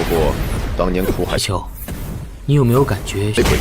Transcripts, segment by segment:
过当年苦海秋，你有没有感觉？会赢。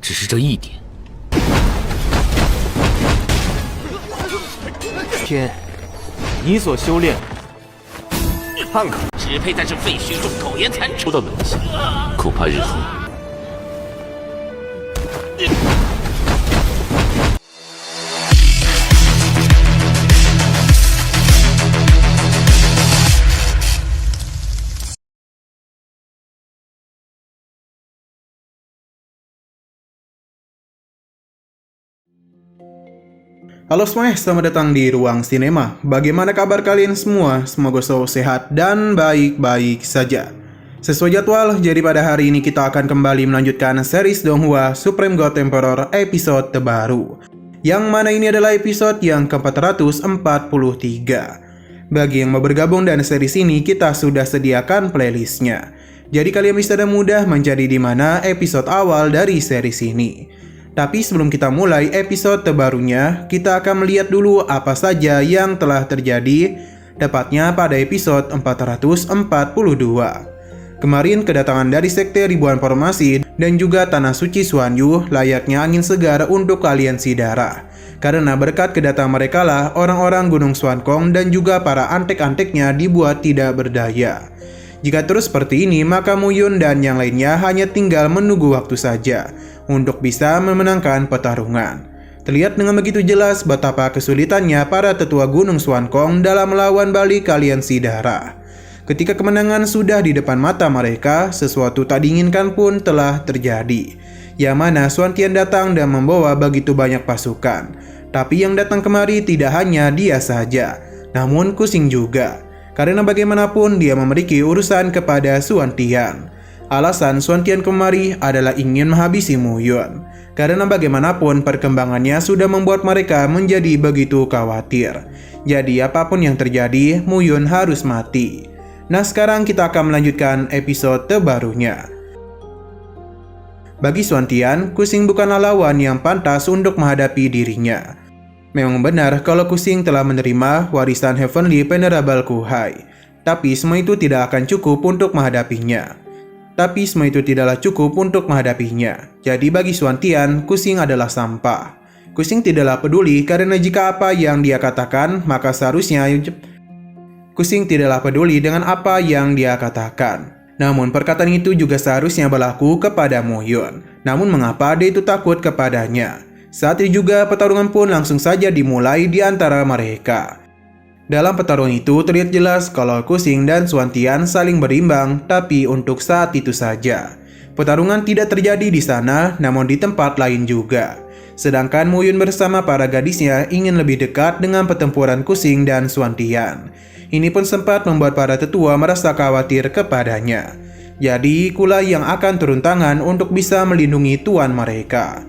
只是这一点。天，你所修炼，看看只配在这废墟中苟延残喘。出的东西，恐怕日后。Halo semuanya, selamat datang di Ruang Sinema. Bagaimana kabar kalian semua? Semoga selalu sehat dan baik-baik saja. Sesuai jadwal, jadi pada hari ini kita akan kembali melanjutkan series Donghua Supreme God Emperor episode terbaru. Yang mana ini adalah episode yang ke-443. Bagi yang mau bergabung dan series ini, kita sudah sediakan playlistnya. Jadi kalian bisa dengan mudah mencari di mana episode awal dari series ini. Tapi sebelum kita mulai episode terbarunya, kita akan melihat dulu apa saja yang telah terjadi, tepatnya pada episode 442. Kemarin kedatangan dari Sekte Ribuan Formasi dan juga Tanah Suci Xuanyu layaknya angin segar untuk aliansi darah. Karena berkat kedatangan mereka lah orang-orang Gunung Xuankong dan juga para antek-anteknya dibuat tidak berdaya. Jika terus seperti ini, maka Mu Yun dan yang lainnya hanya tinggal menunggu waktu saja untuk bisa memenangkan pertarungan. Terlihat dengan begitu jelas betapa kesulitannya para tetua Gunung Xuankong dalam melawan balik aliansi darah. Ketika kemenangan sudah di depan mata mereka, sesuatu tak diinginkan pun telah terjadi. Yang mana Xuan Tian datang dan membawa begitu banyak pasukan. Tapi yang datang kemari tidak hanya dia saja, namun Ku Xing juga. Karena bagaimanapun dia memiliki urusan kepada Xuan Tian. Alasan Xuan Tian kemari adalah ingin menghabisi Mu Yun. Karena bagaimanapun perkembangannya sudah membuat mereka menjadi begitu khawatir. Jadi apapun yang terjadi, Mu Yun harus mati. Nah sekarang kita akan melanjutkan episode terbarunya. Bagi Xuan Tian, Ku Xing bukanlah lawan yang pantas untuk menghadapi dirinya. Memang benar kalau Ku Xing telah menerima warisan Heavenly Venerable Ku Hai. Tapi semua itu tidak akan cukup untuk menghadapinya. Jadi bagi Xuan Tian, Ku Xing adalah sampah. Ku Xing tidaklah peduli karena jika apa yang dia katakan, maka seharusnya Ku Xing tidaklah peduli dengan apa yang dia katakan. Namun perkataan itu juga seharusnya berlaku kepada Mu Yun. Namun mengapa dia itu takut kepadanya? Saat itu juga pertarungan pun langsung saja dimulai di antara mereka. Dalam pertarungan itu terlihat jelas kalau Ku Xing dan Xuan Tian saling berimbang, tapi untuk saat itu saja. Pertarungan tidak terjadi di sana, namun di tempat lain juga. Sedangkan Mu Yun bersama para gadisnya ingin lebih dekat dengan pertempuran Ku Xing dan Xuan Tian. Ini pun sempat membuat para tetua merasa khawatir kepadanya. Jadi ikulah yang akan turun tangan untuk bisa melindungi tuan mereka.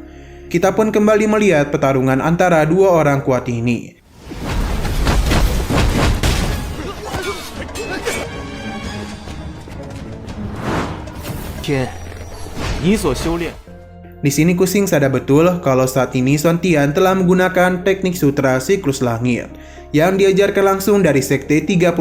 Kita pun kembali melihat pertarungan antara dua orang kuat ini. Tian，你所修炼。 Di sini Ku Xing sadar betul kalau saat ini Xuan Tian telah menggunakan teknik sutra siklus langit yang diajarkan langsung dari Sekte 33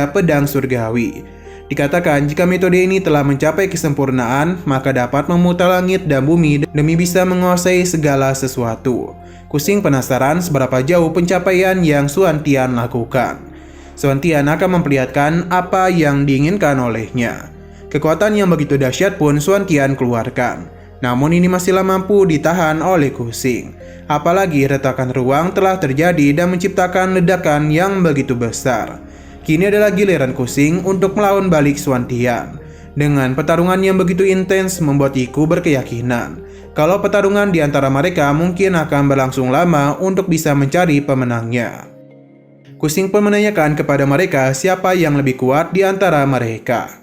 Pedang Surgawi. Dikatakan jika metode ini telah mencapai kesempurnaan, maka dapat memutar langit dan bumi demi bisa menguasai segala sesuatu. Ku Xing penasaran seberapa jauh pencapaian yang Xuan Tian lakukan. Xuan Tian akan memperlihatkan apa yang diinginkan olehnya. Kekuatan yang begitu dahsyat pun Xuan Tian keluarkan. Namun ini masihlah mampu ditahan oleh Ku Xing. Apalagi retakan ruang telah terjadi dan menciptakan ledakan yang begitu besar. Kini adalah giliran Ku Xing untuk melawan balik Xuan Tian. Dengan pertarungan yang begitu intens membuat Iku berkeyakinan kalau pertarungan di antara mereka mungkin akan berlangsung lama untuk bisa mencari pemenangnya. Ku Xing pun menanyakan kepada mereka siapa yang lebih kuat di antara mereka.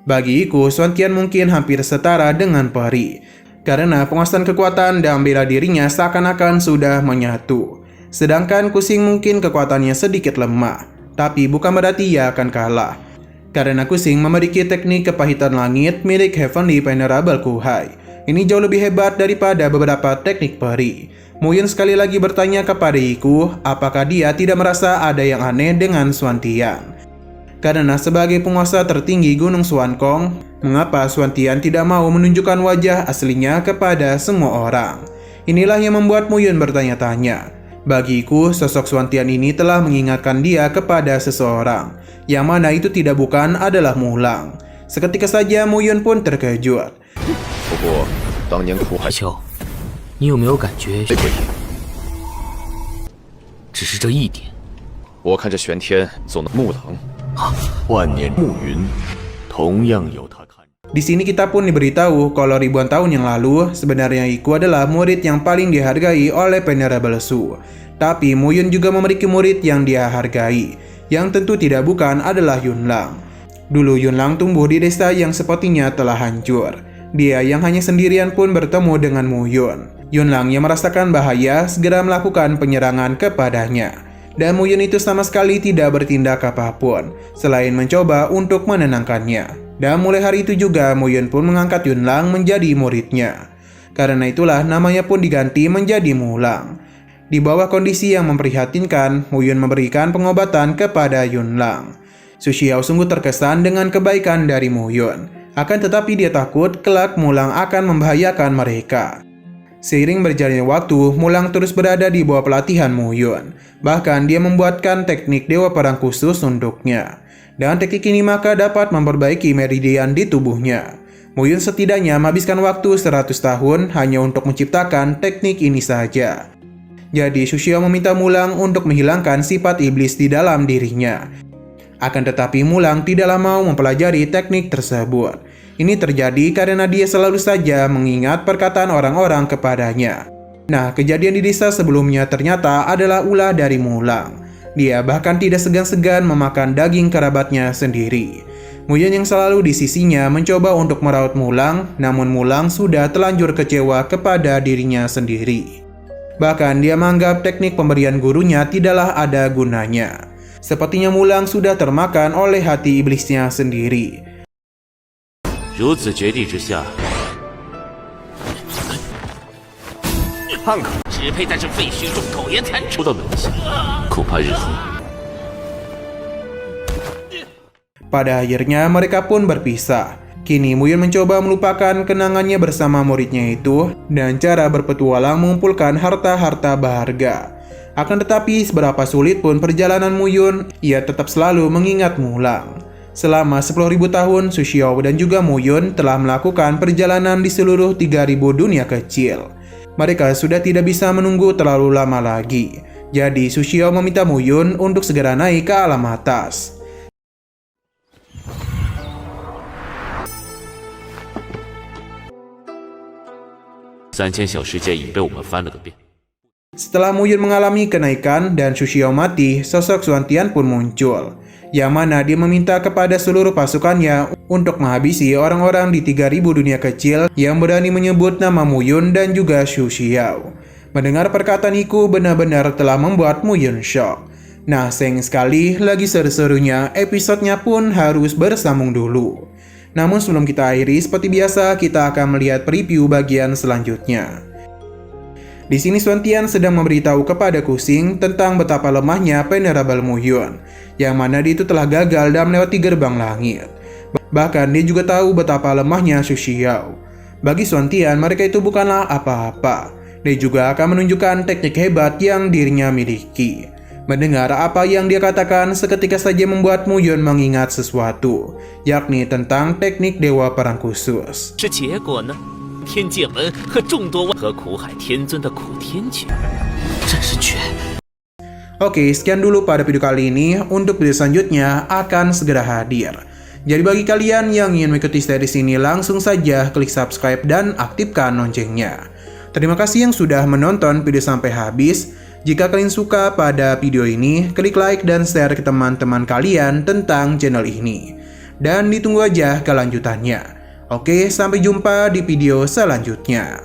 Bagi Iku, Xuan Tian mungkin hampir setara dengan peri. Karena penguasaan kekuatan dan bela dirinya seakan-akan sudah menyatu. Sedangkan Ku Xing mungkin kekuatannya sedikit lemah. Tapi bukan berarti ia akan kalah. Karena Ku Xing memiliki teknik kepahitan langit milik Heavenly Venerable Ku Hai. Ini jauh lebih hebat daripada beberapa teknik peri. Mu Yun sekali lagi bertanya kepada Iku apakah dia tidak merasa ada yang aneh dengan Xuan Tian. Karena sebagai penguasa tertinggi Gunung Xuankong, mengapa Xuan Tian tidak mau menunjukkan wajah aslinya kepada semua orang? Inilah yang membuat Mu Yun bertanya-tanya. Bagiku, sosok Xuan Tian ini telah mengingatkan dia kepada seseorang, yang mana itu tidak bukan adalah Mulang. Seketika saja Mu Yun pun terkejut. 不过当年苦海秋，你有没有感觉？不一，只是这一点。我看这玄天做那木狼，万年暮云同样有他看。 Di sini kita pun diberitahu kalau ribuan tahun yang lalu, sebenarnya Iku adalah murid yang paling dihargai oleh Venerable Su. Tapi Mu Yun juga memiliki murid yang dia hargai, yang tentu tidak bukan adalah Yunlang. Dulu Yunlang tumbuh di desa yang sepertinya telah hancur. Dia yang hanya sendirian pun bertemu dengan Mu Yun. Yunlang yang merasakan bahaya segera melakukan penyerangan kepadanya. Dan Mu Yun itu sama sekali tidak bertindak apapun, selain mencoba untuk menenangkannya. Dan mulai hari itu juga Mu Yun pun mengangkat Yunlang menjadi muridnya. Karena itulah namanya pun diganti menjadi Mulang. Di bawah kondisi yang memprihatinkan, Mu Yun memberikan pengobatan kepada Yunlang. Su Xiao sungguh terkesan dengan kebaikan dari Mu Yun. Akan tetapi dia takut kelak Mulang akan membahayakan mereka. Seiring berjalannya waktu, Mulang terus berada di bawah pelatihan Mu Yun. Bahkan dia membuatkan teknik dewa perang khusus untuknya. Dan teknik ini maka dapat memperbaiki meridian di tubuhnya. Mu Yun setidaknya menghabiskan waktu 100 tahun hanya untuk menciptakan teknik ini saja. Jadi Su Xiao meminta Mulang untuk menghilangkan sifat iblis di dalam dirinya. Akan tetapi Mulang tidaklah mau mempelajari teknik tersebut. Ini terjadi karena dia selalu saja mengingat perkataan orang-orang kepadanya. Nah, kejadian di desa sebelumnya ternyata adalah ulah dari Mulang. Dia bahkan tidak segan-segan memakan daging kerabatnya sendiri. Mu Yun yang selalu di sisinya mencoba untuk merawat Mulang, namun Mulang sudah telanjur kecewa kepada dirinya sendiri. Bahkan dia menganggap teknik pemberian gurunya tidaklah ada gunanya. Sepertinya Mulang sudah termakan oleh hati iblisnya sendiri. 如此绝地之下，看看，只配在这废墟中苟延残喘。出到冷气，恐怕日后 Pada akhirnya mereka pun berpisah. Kini Mu Yun mencoba melupakan kenangannya bersama muridnya itu dan cara berpetualang mengumpulkan harta-harta berharga. Akan tetapi seberapa sulit pun perjalanan Mu Yun, ia tetap selalu mengingat Mulang. Selama 10.000 tahun, Su Xiao dan juga Mu Yun telah melakukan perjalanan di seluruh 3.000 dunia kecil. Mereka sudah tidak bisa menunggu terlalu lama lagi. Jadi Su Xiao meminta Mu Yun untuk segera naik ke alam atas.3000小世界已被我们翻了个遍。 Setelah Mu Yun mengalami kenaikan dan Su Xiao mati, sosok Xuan Tian pun muncul, yang mana dia meminta kepada seluruh pasukannya untuk menghabisi orang-orang di 3.000 dunia kecil yang berani menyebut nama Mu Yun dan juga Su Xiao. Mendengar perkataan Iku benar-benar telah membuat Mu Yun shock. Nah, sayang sekali lagi seru-serunya episodenya pun harus bersambung dulu. Namun sebelum kita akhiri, seperti biasa kita akan melihat preview bagian selanjutnya. Di sini Xuan Tian sedang memberitahu kepada Kuxing tentang betapa lemahnya Venerable Mu Yun, yang mana dia itu telah gagal dalam melewati gerbang langit. Bahkan dia juga tahu betapa lemahnya Su Xiao. Bagi Xuan Tian, mereka itu bukanlah apa-apa. Dia juga akan menunjukkan teknik hebat yang dirinya miliki. Mendengar apa yang dia katakan seketika saja membuat Mu Yun mengingat sesuatu, yakni tentang teknik dewa perang khusus. 这结果呢？ 天界门和众多和苦海天尊的苦天诀，真是绝！ Oke, sekian dulu pada video kali ini. Untuk video selanjutnya akan segera hadir. Jadi bagi kalian yang ingin mengikuti series ini, langsung saja klik subscribe dan aktifkan loncengnya. Terima kasih yang sudah menonton video sampai habis. Jika kalian suka pada video ini, klik like dan share ke teman-teman kalian tentang channel ini. Dan ditunggu aja kelanjutannya. Oke, sampai jumpa di video selanjutnya.